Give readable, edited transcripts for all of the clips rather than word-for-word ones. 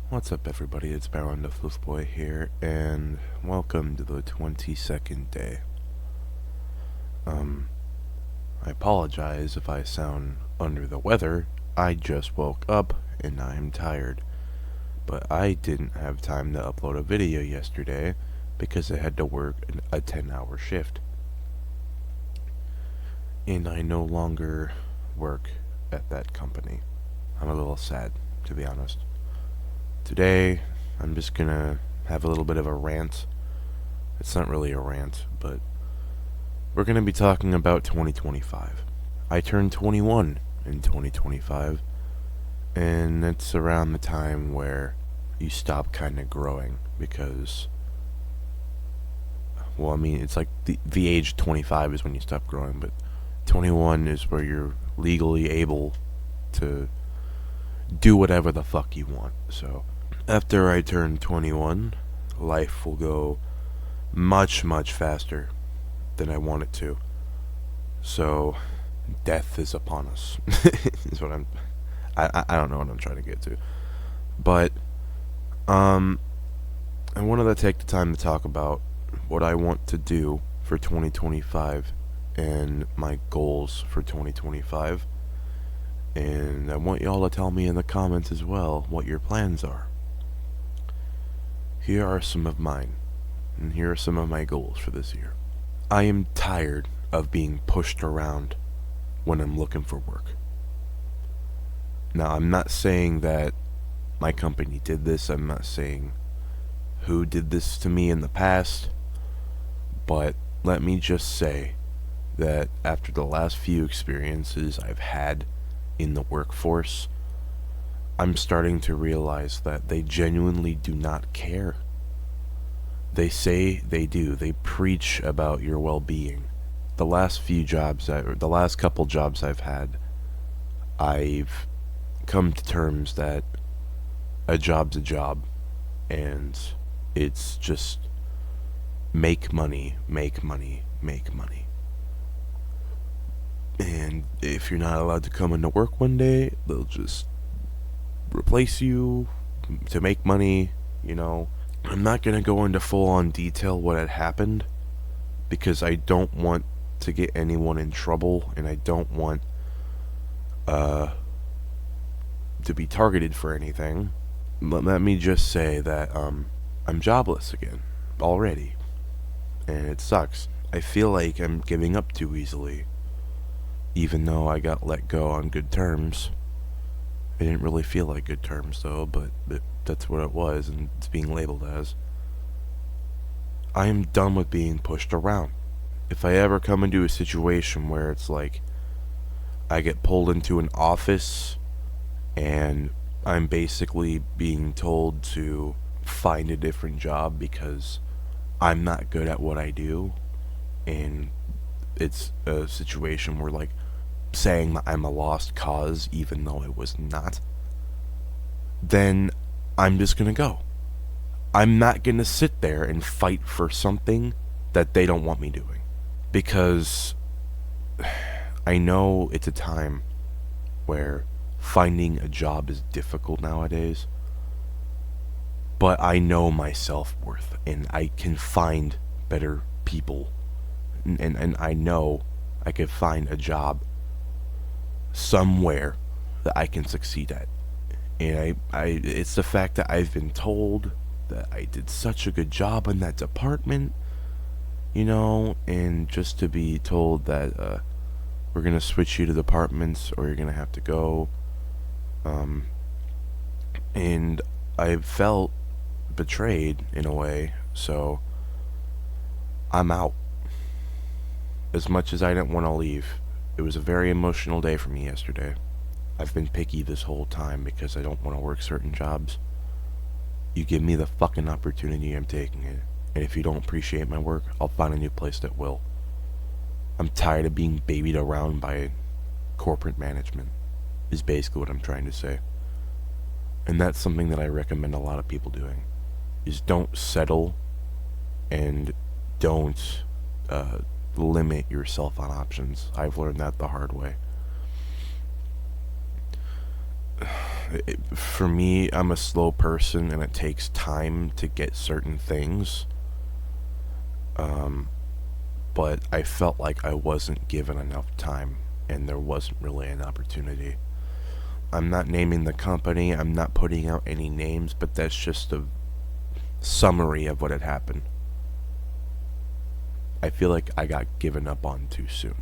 What's up, everybody? It's Bearwin the Floof Boy here, and welcome to the 22nd day. I apologize if I sound under the weather. I just woke up and I'm tired. But I didn't have time to upload a video yesterday because I had to work a 10-hour shift. And I no longer work at that company. I'm a little sad, to be honest. Today, I'm just gonna have a little bit of a rant. It's not really a rant, but we're gonna be talking about 2025. I turned 21 in 2025, and it's around the time where you stop kind of growing because, well, I mean, it's like the age 25 is when you stop growing, but 21 is where you're legally able to do whatever the fuck you want. So after I turn 21, life will go much, much faster than I want it to. So, death is upon us. Is what I don't know what I'm trying to get to. But, I wanted to take the time to talk about what I want to do for 2025 and my goals for 2025. And I want y'all to tell me in the comments as well what your plans are. Here are some of mine, and here are some of my goals for this year. I am tired of being pushed around when I'm looking for work. Now, I'm not saying that my company did this, I'm not saying who did this to me in the past, but let me just say that after the last few experiences I've had in the workforce, I'm starting to realize that they genuinely do not care. They say they do. They preach about your well-being. The last couple jobs I've had, I've come to terms that a job's a job, and it's just make money, make money, make money. And if you're not allowed to come into work one day, they'll just replace you to make money, you know. I'm not going to go into full-on detail what had happened because I don't want to get anyone in trouble, and I don't want to be targeted for anything. But let me just say that I'm jobless again already, and it sucks. I feel like I'm giving up too easily, even though I got let go on good terms. It didn't really feel like good terms, though, but that's what it was, and it's being labeled as. I am done with being pushed around. If I ever come into a situation where it's like I get pulled into an office and I'm basically being told to find a different job because I'm not good at what I do, and it's a situation where, like, saying that I'm a lost cause even though I was not, then I'm just gonna go. I'm not gonna sit there and fight for something that they don't want me doing. Because I know it's a time where finding a job is difficult nowadays, but I know my self-worth, and I can find better people, and I know I could find a job somewhere that I can succeed at. And it's the fact that I've been told that I did such a good job in that department, you know, and just to be told that we're gonna switch you to departments or you're gonna have to go, and I felt betrayed in a way, so I'm out. As much as I didn't want to leave, it was a very emotional day for me yesterday. I've been picky this whole time because I don't want to work certain jobs. You give me the fucking opportunity, I'm taking it. And if you don't appreciate my work, I'll find a new place that will. I'm tired of being babied around by corporate management, is basically what I'm trying to say. And that's something that I recommend a lot of people doing, is don't settle and don't limit yourself on options. I've learned that the hard way. For me, I'm a slow person and it takes time to get certain things. Um, but I felt like I wasn't given enough time and there wasn't really an opportunity. I'm not naming the company, I'm not putting out any names, but that's just a summary of what had happened. I feel like I got given up on too soon.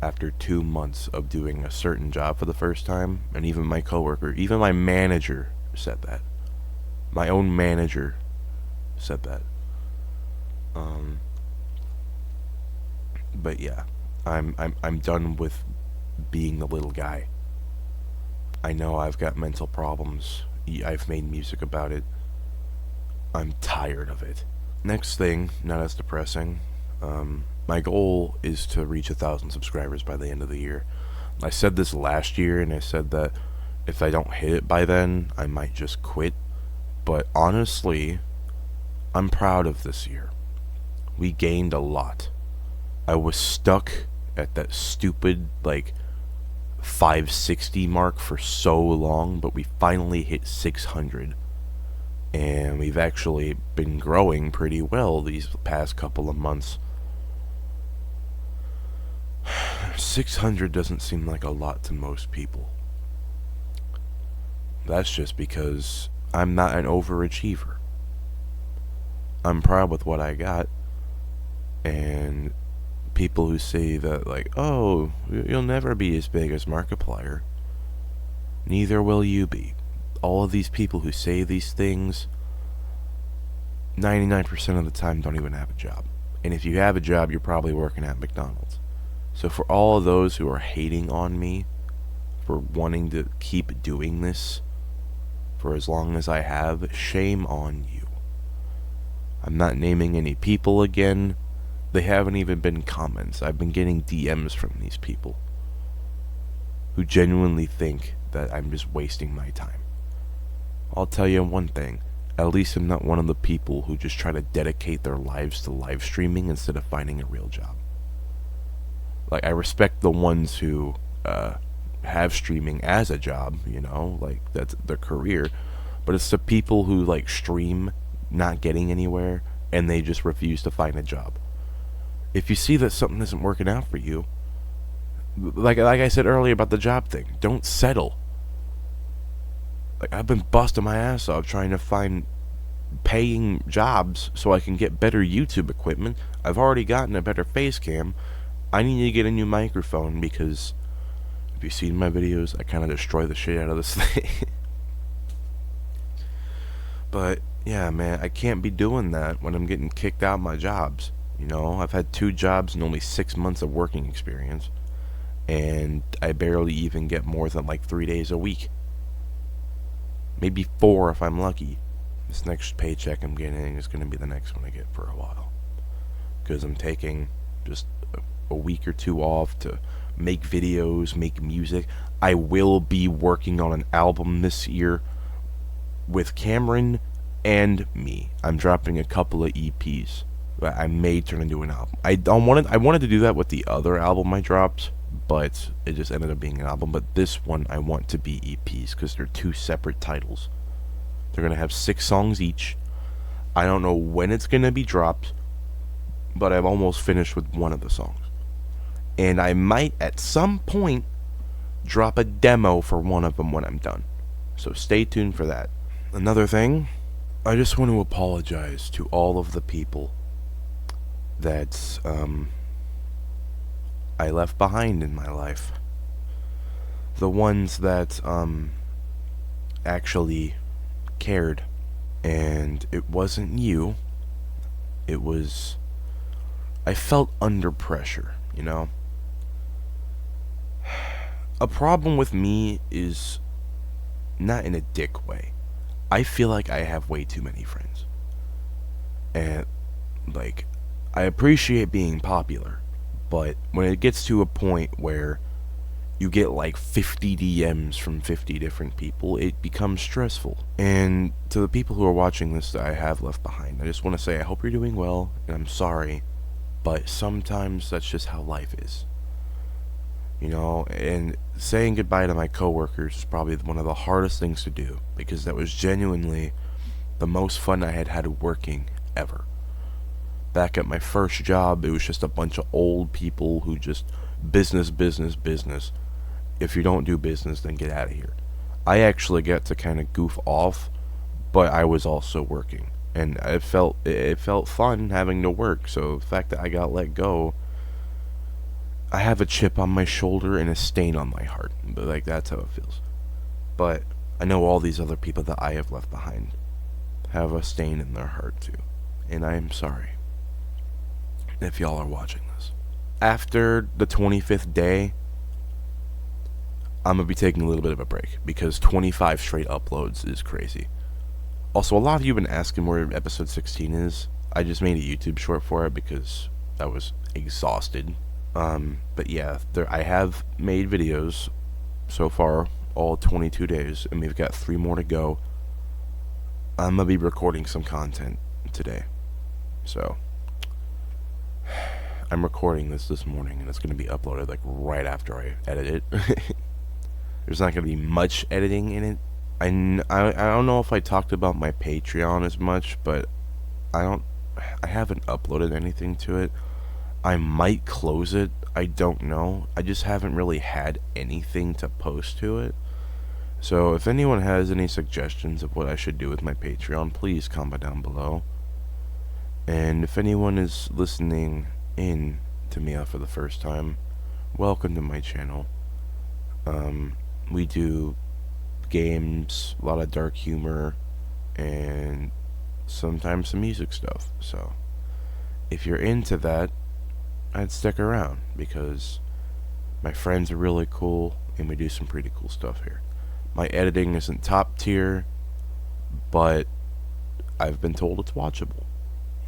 After 2 months of doing a certain job for the first time, and even my coworker, even my manager said that. My own manager said that. But yeah, I'm done with being the little guy. I know I've got mental problems. I've made music about it. I'm tired of it. Next thing, not as depressing. My goal is to reach 1,000 subscribers by the end of the year. I said this last year, and I said that if I don't hit it by then, I might just quit. But honestly, I'm proud of this year. We gained a lot. I was stuck at that stupid, 560 mark for so long, but we finally hit 600. And we've actually been growing pretty well these past couple of months. 600 doesn't seem like a lot to most people. That's just because I'm not an overachiever. I'm proud with what I got. And people who say that, oh, you'll never be as big as Markiplier, neither will you be. All of these people who say these things, 99% of the time don't even have a job. And if you have a job, you're probably working at McDonald's. So for all of those who are hating on me for wanting to keep doing this for as long as I have, shame on you. I'm not naming any people again. They haven't even been comments. I've been getting DMs from these people who genuinely think that I'm just wasting my time. I'll tell you one thing. At least I'm not one of the people who just try to dedicate their lives to live streaming instead of finding a real job. I respect the ones who have streaming as a job, that's their career. But it's the people who, stream not getting anywhere and they just refuse to find a job. If you see that something isn't working out for you, like I said earlier about the job thing, don't settle. I've been busting my ass off trying to find paying jobs so I can get better YouTube equipment. I've already gotten a better face cam. I need to get a new microphone because if you've seen my videos, I kind of destroy the shit out of this thing. But yeah, man, I can't be doing that when I'm getting kicked out of my jobs. I've had 2 jobs and only 6 months of working experience, and I barely even get more than 3 days a week. Maybe 4 if I'm lucky. This next paycheck I'm getting is going to be the next one I get for a while, because I'm taking just a week or 2 off to make videos, make music. I will be working on an album this year with Cameron and me. I'm dropping a couple of EPs that I may turn into an album. I wanted to do that with the other album I dropped, but it just ended up being an album. But this one I want to be EPs because they're 2 separate titles. They're gonna have 6 songs each. I don't know when it's gonna be dropped, but I'm almost finished with one of the songs. And I might at some point drop a demo for one of them when I'm done. So stay tuned for that. Another thing, I just want to apologize to all of the people that I left behind in my life. The ones that actually cared. And it wasn't you. It was... I felt under pressure, A problem with me is not in a dick way. I feel like I have way too many friends. And, I appreciate being popular, but when it gets to a point where you get 50 DMs from 50 different people, it becomes stressful. And to the people who are watching this that I have left behind, I just want to say I hope you're doing well, and I'm sorry, but sometimes that's just how life is. You know, and saying goodbye to my coworkers is probably one of the hardest things to do, because that was genuinely the most fun I had had working ever. Back at my first job, it was just a bunch of old people who just business, business, business. If you don't do business, then get out of here. I actually got to kind of goof off, but I was also working, and it felt fun having to work. So the fact that I got let go, I have a chip on my shoulder and a stain on my heart. But like, that's how it feels. But I know all these other people that I have left behind have a stain in their heart too, and I am sorry if y'all are watching this. After the 25th day, I'm gonna be taking a little bit of a break because 25 straight uploads is crazy. Also, a lot of you have been asking where episode 16 is. I just made a YouTube short for it because I was exhausted. But yeah, I have made videos so far, all 22 days, and we've got 3 more to go. I'm gonna be recording some content today. So, I'm recording this morning, and it's gonna be uploaded like right after I edit it. There's not gonna be much editing in it. I don't know if I talked about my Patreon as much, but I haven't uploaded anything to it. I might close it, I don't know. I just haven't really had anything to post to it. So if anyone has any suggestions of what I should do with my Patreon, please comment down below. And if anyone is listening in to me for the first time, welcome to my channel. We do games, a lot of dark humor, and sometimes some music stuff. So if you're into that, I'd stick around, because my friends are really cool and we do some pretty cool stuff here. My editing isn't top tier, but I've been told it's watchable,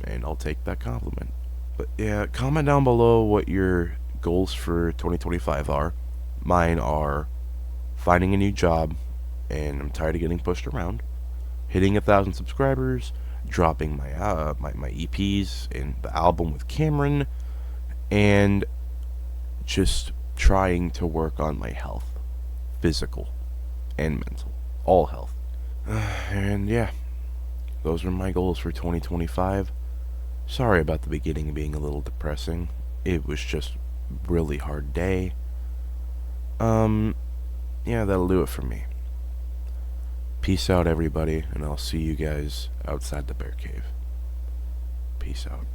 and I'll take that compliment. But yeah, comment down below what your goals for 2025 are. Mine are finding a new job, and I'm tired of getting pushed around, hitting 1,000 subscribers, dropping my EPs and the album with Cameron, and just trying to work on my health, physical and mental, all health. And yeah, those are my goals for 2025. Sorry about the beginning being a little depressing. It was just a really hard day. Yeah, that'll do it for me. Peace out, everybody, and I'll see you guys outside the bear cave. Peace out.